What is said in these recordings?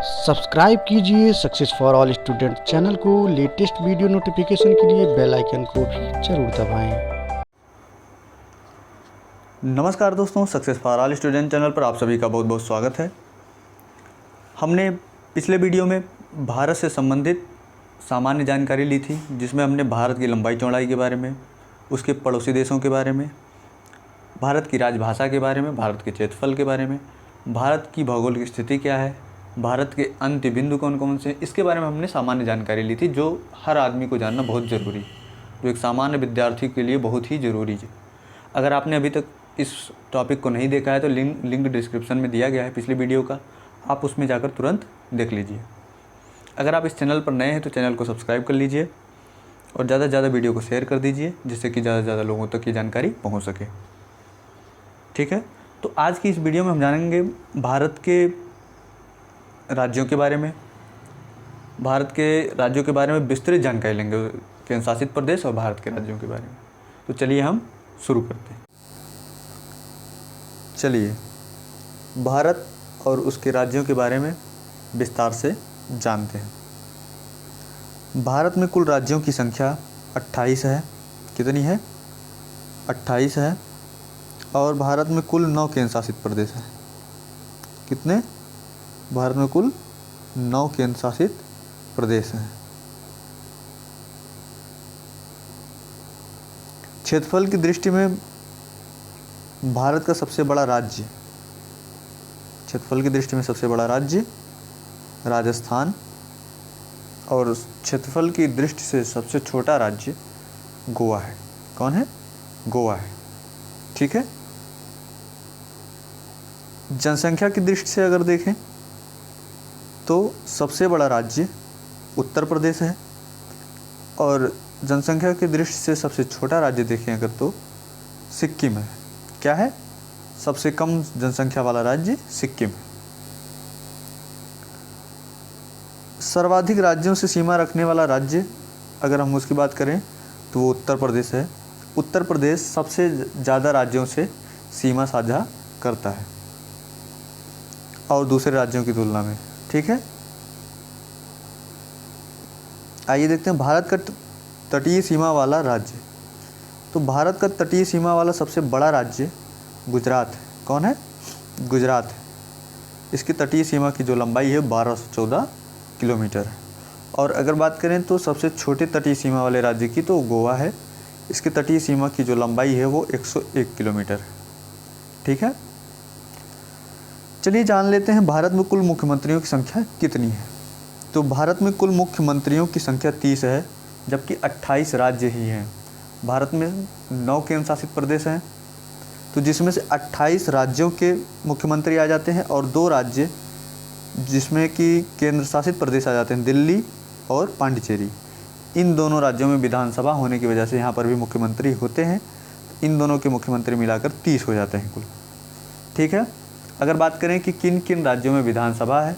Subscribe कीजिए success for all student channel को। Latest video notification के लिए बेल आइकन को भी जरूर दबाएं। नमस्कार दोस्तों, success for all student channel पर आप सभी का बहुत बहुत स्वागत है। हमने पिछले वीडियो में भारत से संबंधित सामान्य जानकारी ली थी, जिसमें हमने भारत की लंबाई चौड़ाई के बारे में, उसके पड़ोसी देशों के बारे में, भारत की राजभाषा के बारे में, भारत के क्षेत्रफल के बारे में, भारत की भौगोलिक स्थिति क्या है, भारत के अंत्य बिंदु कौन कौन से, इसके बारे में हमने सामान्य जानकारी ली थी, जो हर आदमी को जानना बहुत ज़रूरी है, जो एक सामान्य विद्यार्थी के लिए बहुत ही ज़रूरी है। अगर आपने अभी तक इस टॉपिक को नहीं देखा है तो लिंक डिस्क्रिप्शन में दिया गया है पिछले वीडियो का, आप उसमें जाकर तुरंत देख लीजिए। अगर आप इस चैनल पर नए हैं तो चैनल को सब्सक्राइब कर लीजिए और ज़्यादा से ज़्यादा वीडियो को शेयर कर दीजिए, जिससे कि ज़्यादा से ज़्यादा लोगों तक ये जानकारी पहुँच सके। ठीक है, तो आज की इस वीडियो में हम जानेंगे भारत के राज्यों के बारे में, विस्तृत जानकारी लेंगे, केंद्र शासित प्रदेश और भारत के राज्यों के बारे में। तो चलिए हम शुरू करते हैं। चलिए भारत और उसके राज्यों के बारे में विस्तार से जानते हैं। भारत में कुल राज्यों की संख्या 28 है। कितनी है? 28 है। और भारत में कुल 9 केंद्र शासित प्रदेश हैं। कितने? भारत में कुल 9 केंद्र शासित प्रदेश हैं। क्षेत्रफल की दृष्टि में भारत का सबसे बड़ा राज्य, क्षेत्रफल की दृष्टि में सबसे बड़ा राज्य राजस्थान, और क्षेत्रफल की दृष्टि से सबसे छोटा राज्य गोवा है। कौन है? गोवा है। ठीक है। जनसंख्या की दृष्टि से अगर देखें तो सबसे बड़ा राज्य उत्तर प्रदेश है, और जनसंख्या की दृष्टि से सबसे छोटा राज्य देखें अगर तो सिक्किम है। क्या है? सबसे कम जनसंख्या वाला राज्य सिक्किम है। सर्वाधिक राज्यों से सीमा रखने वाला राज्य अगर हम उसकी बात करें तो वो उत्तर प्रदेश है। उत्तर प्रदेश सबसे ज़्यादा राज्यों से सीमा साझा करता है और दूसरे राज्यों की तुलना में। ठीक है। आइए देखते हैं भारत का तटीय सीमा वाला राज्य। तो भारत का तटीय सीमा वाला सबसे बड़ा राज्य गुजरात है। कौन है? गुजरात है। इसकी तटीय सीमा की जो लंबाई है 1214 किलोमीटर है। और अगर बात करें तो सबसे छोटे तटीय सीमा वाले राज्य की तो गोवा है। इसकी तटीय सीमा की जो लंबाई है वो 101 किलोमीटर है। ठीक है। चलिए जान लेते हैं भारत में कुल मुख्यमंत्रियों की संख्या कितनी है। तो भारत में कुल मुख्यमंत्रियों की संख्या 30 है, जबकि 28 राज्य ही हैं। भारत में 9 केंद्र शासित प्रदेश हैं, तो जिसमें से 28 राज्यों के मुख्यमंत्री आ जाते हैं और 2 राज्य जिसमें कि केंद्र शासित प्रदेश आ जाते हैं, दिल्ली और पांडिचेरी। इन दोनों राज्यों में विधानसभा होने की वजह से यहाँ पर भी मुख्यमंत्री होते हैं। इन दोनों के मुख्यमंत्री मिलाकर 30 हो जाते हैं कुल। ठीक है। अगर बात करें कि किन किन राज्यों में विधानसभा है,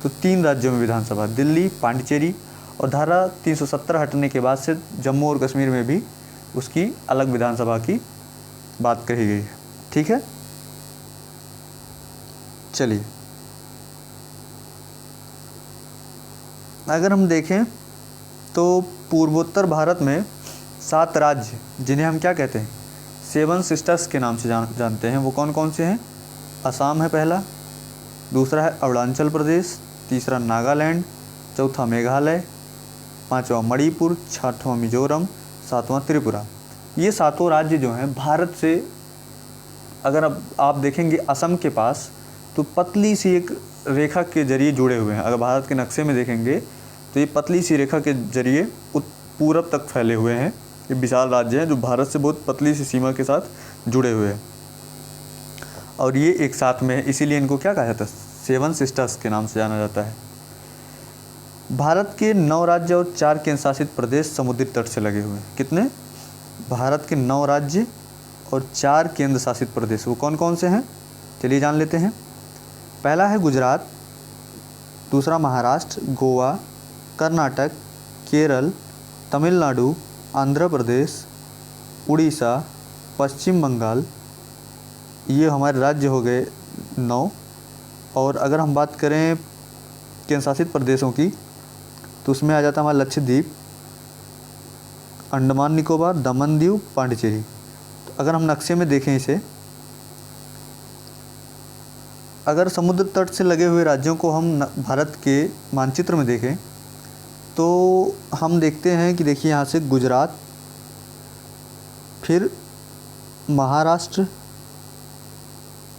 तो 3 राज्यों में विधानसभा, दिल्ली, पांडिचेरी, और धारा 370 हटने के बाद से जम्मू और कश्मीर में भी उसकी अलग विधानसभा की बात कही गई है। ठीक है। चलिए अगर हम देखें तो पूर्वोत्तर भारत में 7 राज्य, जिन्हें हम क्या कहते हैं, 7 सिस्टर्स के नाम से जानते हैं, वो कौन कौन से हैं? असम है पहला, दूसरा है अरुणाचल प्रदेश, तीसरा नागालैंड, चौथा मेघालय, 5वां मणिपुर, 6वां मिजोरम, 7वां त्रिपुरा। ये 7 राज्य जो हैं भारत से, अगर अब आप देखेंगे असम के पास तो पतली सी एक रेखा के जरिए जुड़े हुए हैं। अगर भारत के नक्शे में देखेंगे तो ये पतली सी रेखा के जरिए पूरब तक फैले हुए हैं। ये विशाल राज्य हैं जो भारत से बहुत पतली सी सीमा के साथ जुड़े हुए हैं, और ये एक साथ में है, इसीलिए इनको क्या कहा जाता है? 7 सिस्टर्स के नाम से जाना जाता है। भारत के 9 राज्य और 4 केंद्र शासित प्रदेश समुद्री तट से लगे हुए हैं। कितने? भारत के 9 राज्य और 4 केंद्र शासित प्रदेश, वो कौन कौन से हैं? चलिए जान लेते हैं। पहला है गुजरात, दूसरा महाराष्ट्र, गोवा, कर्नाटक, केरल, तमिलनाडु, आंध्र प्रदेश, उड़ीसा, पश्चिम बंगाल। ये हमारे राज्य हो गए 9। और अगर हम बात करें केंद्र शासित प्रदेशों की, तो उसमें आ जाता है हमारा लक्षद्वीप, अंडमान निकोबार, दमन दीव, पांडिचेरी। तो अगर हम नक्शे में देखें इसे, अगर समुद्र तट से लगे हुए राज्यों को हम भारत के मानचित्र में देखें तो हम देखते हैं कि देखिए यहाँ से गुजरात, फिर महाराष्ट्र,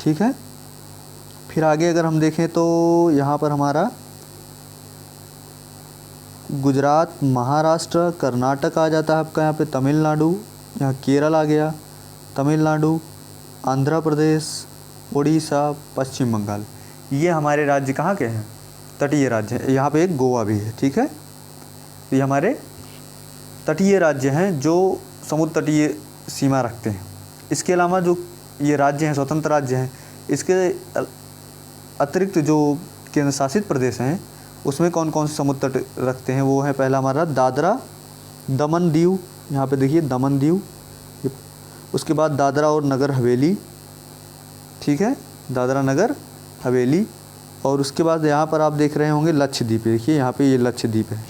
ठीक है, फिर आगे अगर हम देखें तो यहाँ पर हमारा गुजरात, महाराष्ट्र, कर्नाटक आ जाता है आपका, यहाँ पे तमिलनाडु, यहाँ केरल आ गया, तमिलनाडु, आंध्र प्रदेश, उड़ीसा, पश्चिम बंगाल। ये हमारे राज्य कहाँ के हैं? तटीय राज्य हैं। यहाँ पे एक गोवा भी है, ठीक है। तो ये हमारे तटीय राज्य हैं जो समुद्र तटीय सीमा रखते हैं। इसके अलावा जो ये राज्य हैं, स्वतंत्र राज्य हैं, इसके अतिरिक्त जो केंद्र शासित प्रदेश हैं उसमें कौन कौन से समुद्र तट रखते हैं? वो है पहला हमारा दादरा, दमन दीव, यहाँ पे देखिए दमन दीव, उसके बाद दादरा और नगर हवेली, ठीक है, दादरा नगर हवेली, और उसके बाद यहाँ पर आप देख रहे होंगे लक्षद्वीप, देखिए यहाँ पे ये लक्षद्वीप है,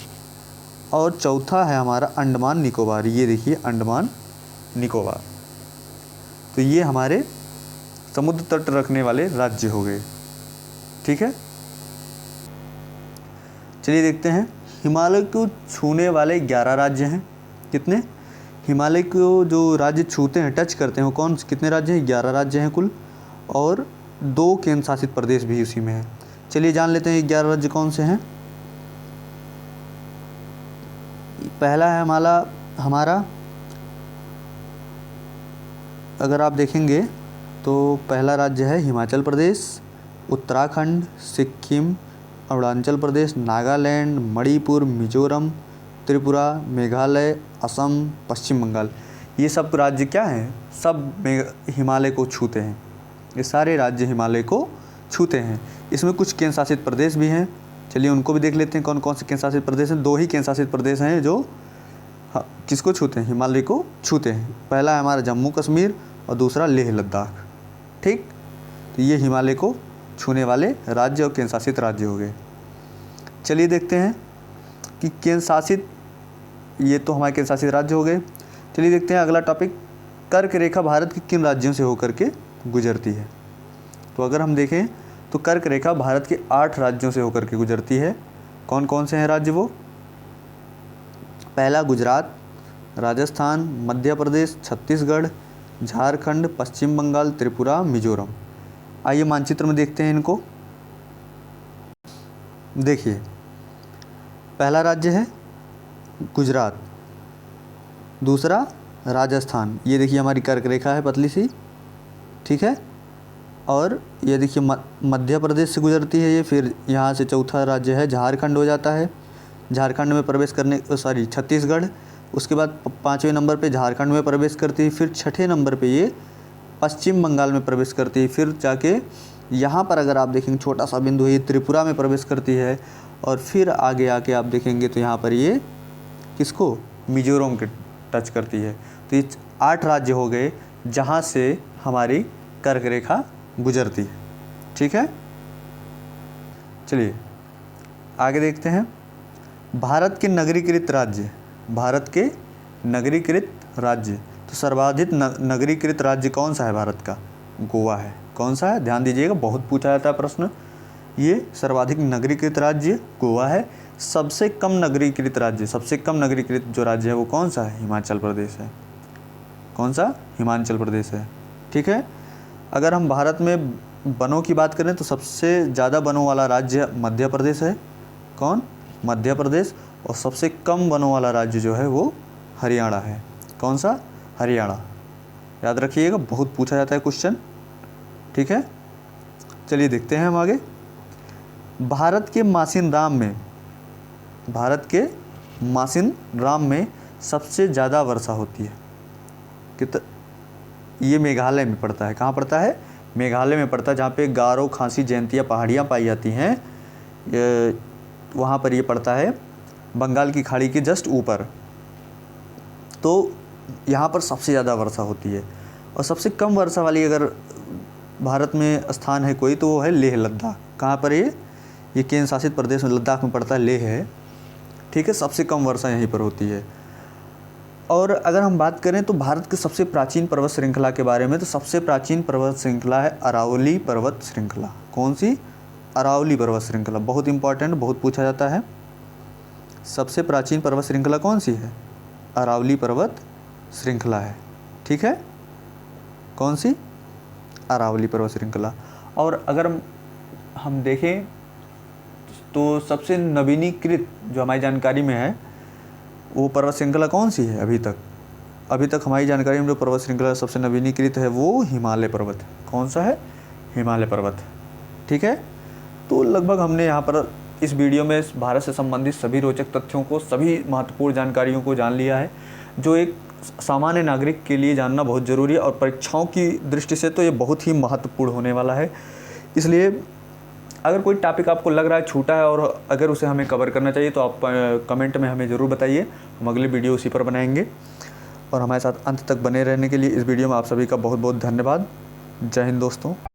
और चौथा है हमारा अंडमान निकोबार, ये देखिए अंडमान निकोबार। तो ये हमारे समुद्र तट रखने वाले राज्य हो गए, ठीक है। चलिए देखते हैं, हिमालय को छूने वाले 11 राज्य हैं। कितने? हिमालय को जो राज्य छूते हैं, टच करते हैं, वो कौन कितने राज्य हैं? 11 राज्य हैं कुल, और 2 केंद्र शासित प्रदेश भी उसी में हैं। चलिए जान लेते हैं 11 राज्य कौन से हैं। पहला है हमारा अगर आप देखेंगे तो पहला राज्य है हिमाचल प्रदेश, उत्तराखंड, सिक्किम, अरुणाचल प्रदेश, नागालैंड, मणिपुर, मिजोरम, त्रिपुरा, मेघालय, असम, पश्चिम बंगाल। ये सब राज्य क्या हैं? सब हिमालय को छूते हैं। ये सारे राज्य हिमालय को छूते हैं। इसमें कुछ केंद्र शासित प्रदेश भी हैं, चलिए उनको भी देख लेते हैं कौन कौन से केंद्र शासित प्रदेश हैं। 2 ही केंद्र शासित प्रदेश हैं जो किसको छूते हैं? हिमालय को छूते हैं। पहला है हमारा जम्मू कश्मीर और दूसरा लेह लद्दाख, ठीक। तो ये हिमालय को छूने वाले राज्य और केंद्र शासित राज्य हो गए। चलिए देखते हैं कि केंद्र शासित, ये तो हमारे केंद्र शासित राज्य हो गए। चलिए देखते हैं अगला टॉपिक, कर्क रेखा भारत के किन राज्यों से होकर के गुजरती है। तो अगर हम देखें तो कर्क रेखा भारत के 8 राज्यों से होकर के गुजरती है। कौन कौन से हैं राज्य वो? पहला गुजरात, राजस्थान, मध्य प्रदेश, छत्तीसगढ़, झारखंड, पश्चिम बंगाल, त्रिपुरा, मिजोरम। आइए मानचित्र में देखते हैं इनको। देखिए पहला राज्य है गुजरात, दूसरा राजस्थान, ये देखिए हमारी कर्क रेखा है पतली सी, ठीक है, और ये देखिए मध्य प्रदेश से गुजरती है ये। फिर यहाँ से चौथा राज्य है झारखंड हो जाता है, झारखंड में प्रवेश करने छत्तीसगढ़, उसके बाद 5वें नंबर पे झारखंड में प्रवेश करती है, फिर 6ठे नंबर पे ये पश्चिम बंगाल में प्रवेश करती है, फिर जाके यहाँ पर अगर आप देखेंगे छोटा सा बिंदु है, ये त्रिपुरा में प्रवेश करती है, और फिर आगे आके आप देखेंगे तो यहाँ पर ये किसको? मिजोरम के टच करती है। तो ये 8 राज्य हो गए जहाँ से हमारी कर्क रेखा गुजरती है, ठीक है। चलिए आगे देखते हैं, भारत के नगरीकृत राज्य, भारत के नगरीकृत राज्य। तो सर्वाधिक नगरीकृत राज्य कौन सा है भारत का? गोवा है। कौन सा है? ध्यान दीजिएगा, बहुत पूछा जाता है प्रश्न। ये सर्वाधिक नगरीकृत राज्य गोवा है। सबसे कम नगरीकृत राज्य, सबसे कम नगरीकृत जो राज्य है वो कौन सा है? हिमाचल प्रदेश है। कौन सा? हिमाचल प्रदेश है, ठीक है। अगर हम भारत में वनों की बात करें तो सबसे ज़्यादा वनों वाला राज्य मध्य प्रदेश है। कौन? मध्य प्रदेश। और सबसे कम वनों वाला राज्य जो है वो हरियाणा है। कौन सा? हरियाणा। याद रखिएगा, बहुत पूछा जाता है क्वेश्चन, ठीक है। चलिए देखते हैं हम आगे। भारत के मासिन राम में सबसे ज़्यादा वर्षा होती है। ये मेघालय में पड़ता है। कहाँ पड़ता है? मेघालय में पड़ता है, जहाँ पे गारो, खासी, जयंतिया पहाड़ियाँ पाई जाती हैं, वहाँ पर ये पड़ता है बंगाल की खाड़ी के जस्ट ऊपर। तो यहाँ पर सबसे ज़्यादा वर्षा होती है। और सबसे कम वर्षा वाली अगर भारत में स्थान है कोई तो वो है लेह लद्दाख। कहाँ पर ये केंद्र शासित प्रदेश में लद्दाख में पड़ता है, लेह है, ठीक है। सबसे कम वर्षा यहीं पर होती है। और अगर हम बात करें तो भारत के सबसे प्राचीन पर्वत श्रृंखला के बारे में, तो सबसे प्राचीन पर्वत श्रृंखला है अरावली पर्वत श्रृंखला। कौन सी? अरावली पर्वत श्रृंखला। बहुत इंपॉर्टेंट, बहुत पूछा जाता है। सबसे प्राचीन पर्वत श्रृंखला कौन सी है? अरावली पर्वत श्रृंखला है, ठीक है। कौन सी? अरावली पर्वत श्रृंखला। और अगर हम देखें तो सबसे नवीनीकृत जो हमारी जानकारी में है वो पर्वत श्रृंखला कौन सी है? अभी तक हमारी जानकारी में जो पर्वत श्रृंखला सबसे नवीनीकृत है वो हिमालय पर्वत। कौन सा है? हिमालय पर्वत, ठीक है। तो लगभग हमने यहाँ पर इस वीडियो में भारत से संबंधित सभी रोचक तथ्यों को, सभी महत्वपूर्ण जानकारियों को जान लिया है, जो एक सामान्य नागरिक के लिए जानना बहुत ज़रूरी है। और परीक्षाओं की दृष्टि से तो ये बहुत ही महत्वपूर्ण होने वाला है। इसलिए अगर कोई टॉपिक आपको लग रहा है छूटा है और अगर उसे हमें कवर करना चाहिए तो आप कमेंट में हमें ज़रूर बताइए, हम अगले वीडियो उसी पर बनाएंगे। और हमारे साथ अंत तक बने रहने के लिए इस वीडियो में आप सभी का बहुत बहुत धन्यवाद। जय हिंद दोस्तों।